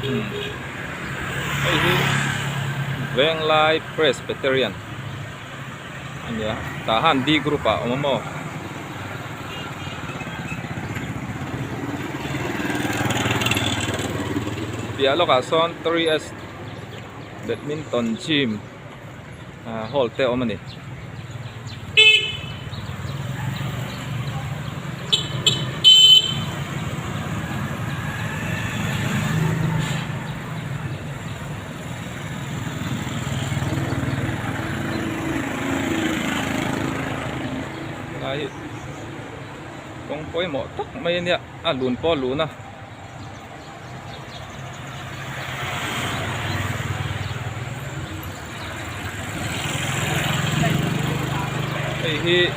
Hey, veng lai Presbyterian. Anya tahan di grup a omo. Pia lokasyon 3S badminton gym. Hall te omani. Kung poi mo tak may niya lun po luna. Hey,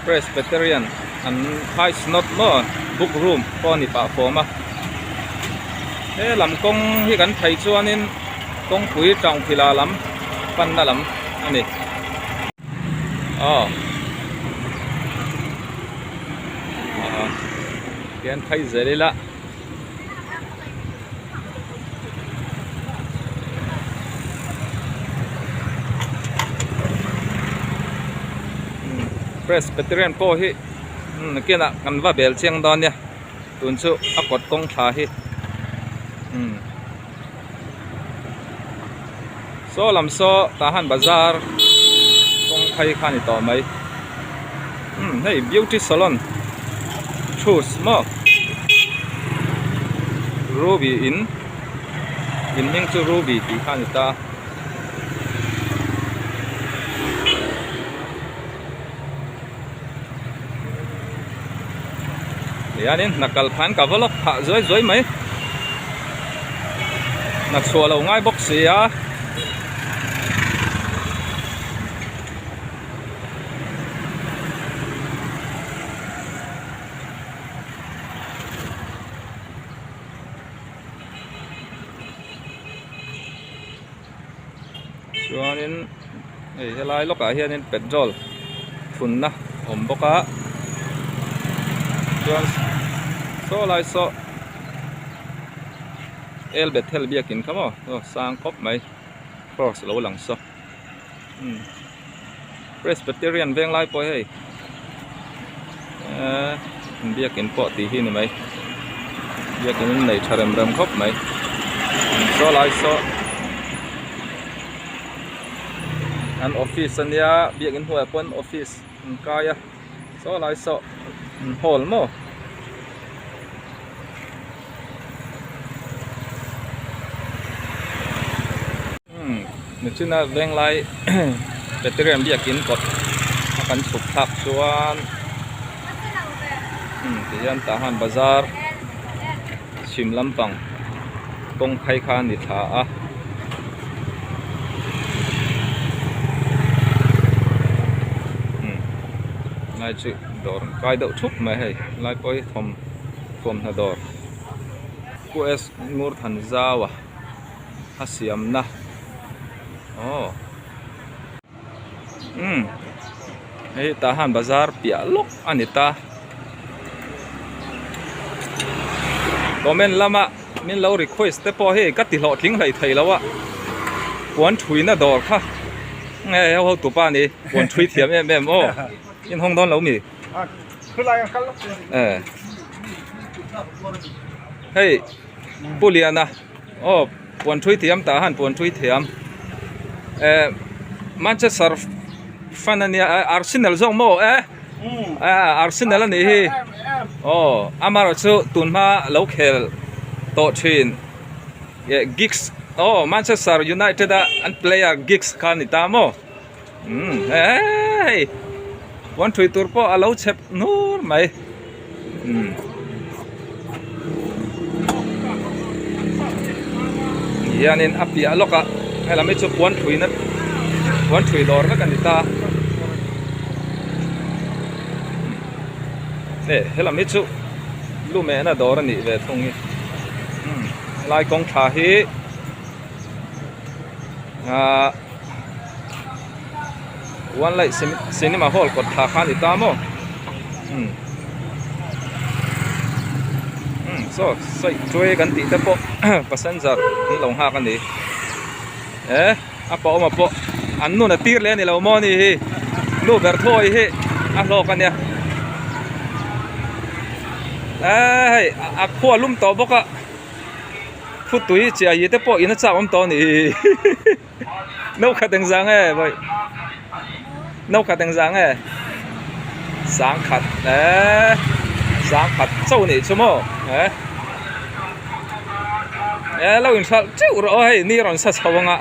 Presbyterian and high not mo book room po ni pa forma. Lam kong hi kan thai chuanin kong pui tang phila lam pan na lam ani. Kian thai zeli la. Presbyterian po hi kina kan va bel chiang don ya tun chu akot kong tha hi so lam so tahan bazaar kong khai khani to mai hey beauty salon choose mo ruby in ming chu ruby ti khani ta yanin nakal phan ka volok pha zoi mai nak so lo ngai box ya chuanin helai loka hianin petrol thun na om boka chuan so lai so elbet hel biakin kamo sang kop mai cross lo lang so Presbyterian veng lai poi hei biakin po ti hi ni mai biakin nei tharem ram khop mai so lai so an office ania biakin huai pon office kaya so lai so hall mo Nechina veng lai Presbyterian biakin kot akan chuk thak chuan tiyan tahan bazaar sim lampang kong khai kha ni tha a lai chu dor kai deuh thup mai hei lai poi thom na dor ku es ngur than zawa hasiam na hey tahan bazaar pia lok anita comment lama min lo request te po he ka ti lo thling lai thei lawa puan thui na dor kha nge ho tu pa ni puan thui thiam em in hong don lo mi hey puliana puan thui thiam tahan puan thui thiam Manchester fanania Arsenal zong mo Arsenal ni hi amaro chu tunma lo khel to thin gigs Manchester United an player gigs kan ni ta mo hey one three tur po alo chep nur mai yanin apia loka hela me chu one three dor na kanita hela me chu lu me na dor ni ve thong hi lai kong tha hi one light cinema hall kot tha khan ita mo so sai chui kan ti te po passenger ni long ha kan ni apa oma po an nu na tir le ni lo mo ni hi nu ber thoi hi a lo kan ya a khua lum to boka phút túi chỉ yi te po ina cha om to ni nâu khát tiếng giang ấy vậy nâu khát tiếng giang ấy sáng khát đấy sáng khát sâu nỉ chứ mò đấy lâu in sao chịu rồi ni rồi sao sao ngạ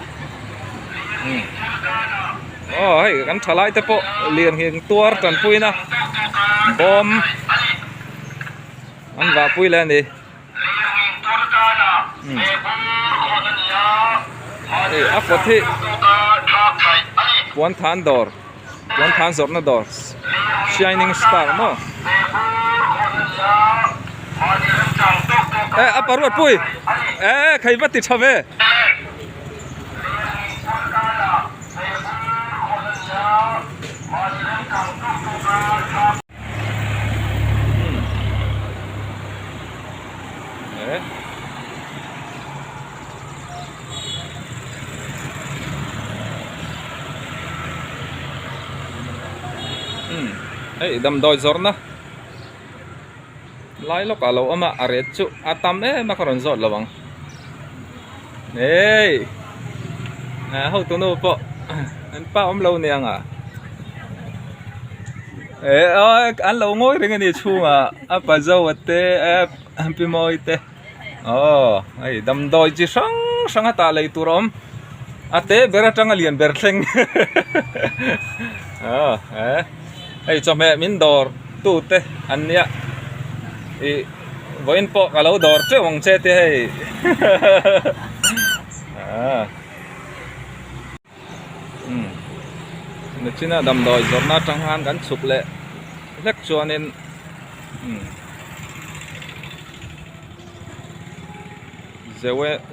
ôi gắn trả lại te po liền hiện tua trần pui na bom ăn vào pui lên đi áp vật thì one than door na door shining star mo áp paruat pui khai vắt thì chave đâm đôi giọt na lái lúc cả lâu mà aret chu atam mà còn giọt là bằng này hậu tôi nô po anh pa lâu nè anh lâu ngồi đấy cái chu mà apa dâu te anh pi moi te đâm đôi chỉ sáng ta lấy tu rom te bera trăng liền ber theng cho mẹ min đor tu te anh nhá với po cả lâu đor chứ vòng xe te hay nó chỉ là đầm đồi giọt na trăng han gắn sụp lệ lắc cho nên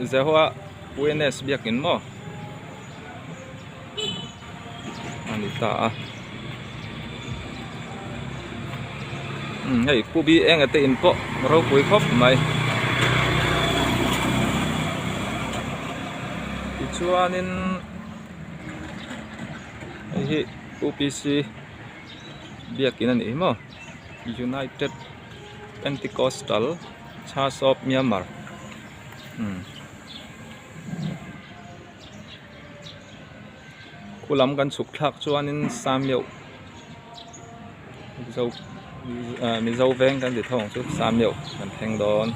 giờ hoa Buenos biak in mo Anita hey pubi eng ate in po ro pui khop mai chuanin hi UPC biakin ani mo United Pentecostal Church of Myanmar kulam kan suk thak chuanin samyo zo mi zo veng kan ti thong chu samyo kan theng don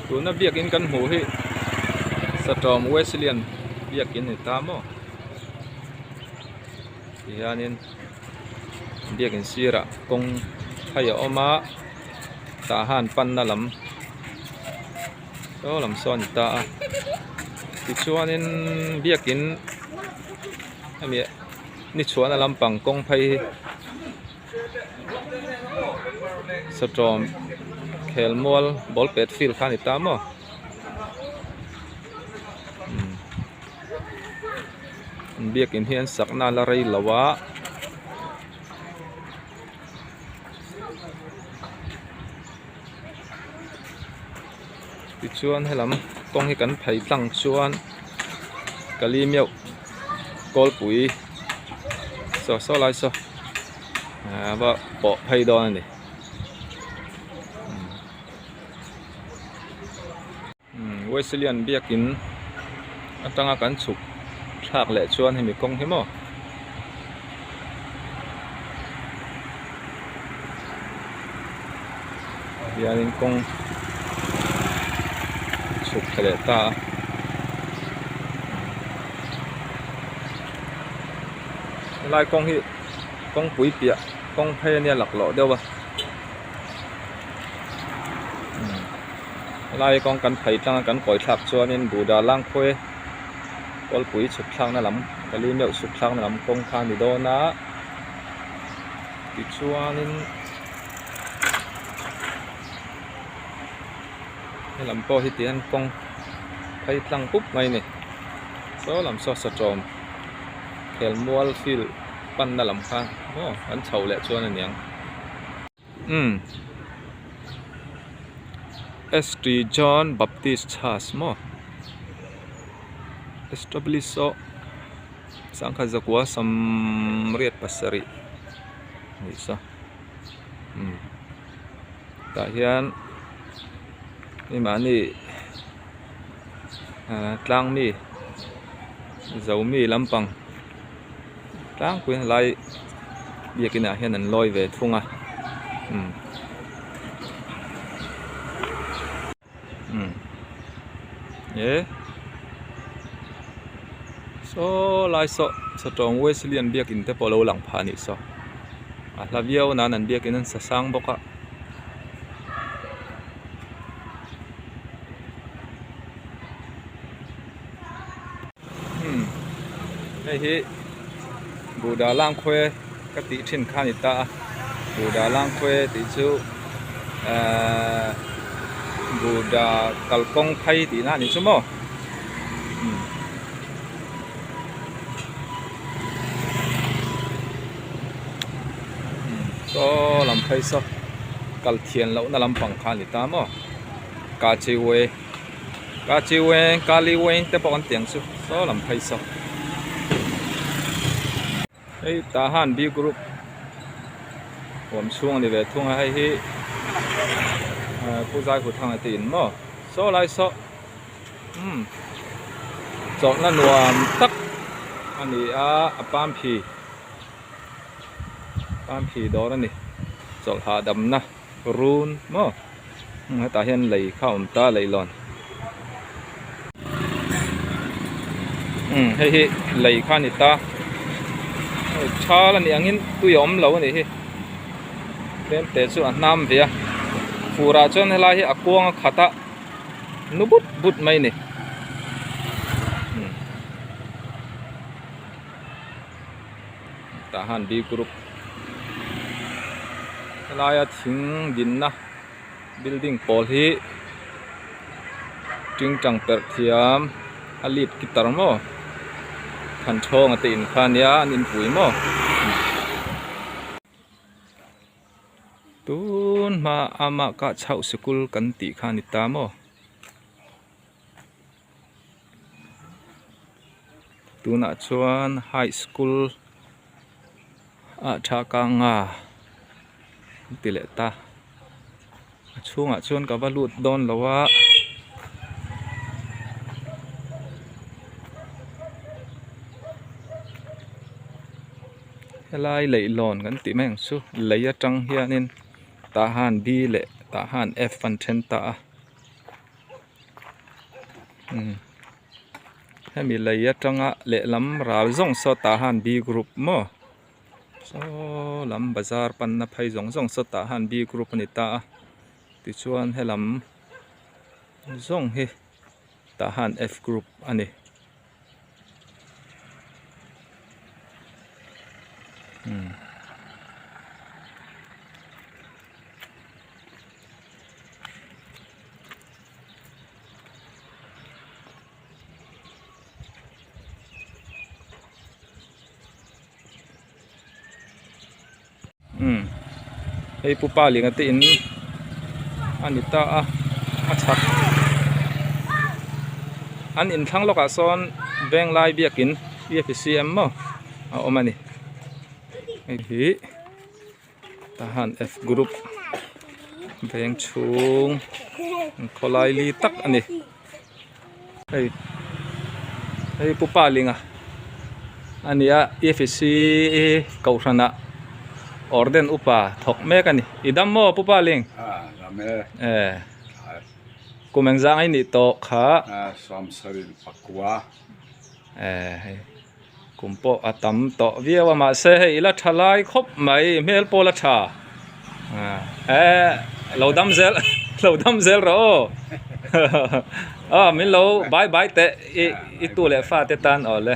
tu na biakin kan hu hi Satom Wesleyan biakin ni ta mo hianin biakin sira kong thaya oma tahan pan na lam so lam son ta ti chuanin biakin ami ni chuan a lampang kong phai Satom khelmol ball pet field khan ni ta mo biakin hian sakna la rei lawa ti chuan helam kong hi kan phai tlang chuan kali miau kol pui so lai so ba po phai don ni Wesleyan biakin atanga kan chuk thak le chuan hemi kong hi mo hianin kong chuk le ta lai kong hi kong pui pia kong phe nia lak lo deu ba lai kong kan phai tang kan koi thak chuanin buda lang khoi kol pui chuk thang na lam kali meu chuk thang na lam kong khan ni do na ti chuanin lam po hi tian kong phai tlang pup mai ni so lam so Satom khelmual fil pan na lam kha an chho le chuan aniang St. John Baptist Church mo establish so sangka zakwa samriat pasari bisa tahian ni mani tlang mi dấu mi lampang tlang quyền lại việc cái nào hiện anh lôi về thung yeah so lại so trong Wesleyan việc in te polo lang phani so la viau nan an việc in sa sang boka đây hi Buddha lang khuê các tỷ trên khanita Buddha lang khuê tỷ chu Buddha kalkong phay tỷ na ni chu mo so làm phay so kal thiền lâu na làm bằng khanita mo ca chiwe kali we te pon tiang chu so làm phay so hey tahan B groupผมช่วงนี้เวทุ่งให้ผู้ใจผู้ทางตีนมั้งโซ่ไรโซ่จอดนั่นวามตักอันนี้ปามผีดอนั่นนี่จอดหาดำนะรูนมั้งให้ตาเห็นไหลเข้าตาไหลหลอนให้ไหลข้านิตาชาแล้วนี่อันนี้ตุยอมเหลานี่เต็มเตะสุดน้ำเบียฟูราจนให้ลายอากวงขัดนุบุดไม่นี่tahan B groupลายทิ้งดินนะ building ปอลฮีจึงจังเปิดเทียมอลิดกิตาร์โมขันโชงตีนขันยานินปุ๋ยโมตูนมาอามากะเช่าสกุลกันติขันิตาโมตูน่าชวนไฮสคูลชากังติเลตาช่วงชวนกับว่าลุดโดนแล้วว่าลายไหลหลอนกันติแม่งสู้ไหลจังเฮียนินตาหันบีเละตาหันFฟันเทนตาให้มีไหลจังเละลำราวส่งสตาหันบีกรุ๊ปมั้งโซ่ลำบาซาร์ปันนับให้ส่งสตาหันบีกรุ๊ปนิตาติชวนให้ลำส่งให้ตาหันFกรุ๊ปอันนี้ให้ผู้ป้าเลี้ยงตีนอันนี้ตามาชักอันอินทั้งโลกาซอนแบงไลเบียกินPCMมั้งเอามานี่ไอ้ฮีทหาร F group แบงชุงคอลายลีตักอันนี้ให้ผู้ป้าเลี้ยงอันนี้EFC เก่าชนะorden upa thok me kani idam mo pupa ling lame kumeng zang ai ni to kha som saril pakwa kumpo atam to viawa ma se he ila thalai khop mai mel pola tha lodam zel ro min lo bye te i tu le fa te tan or le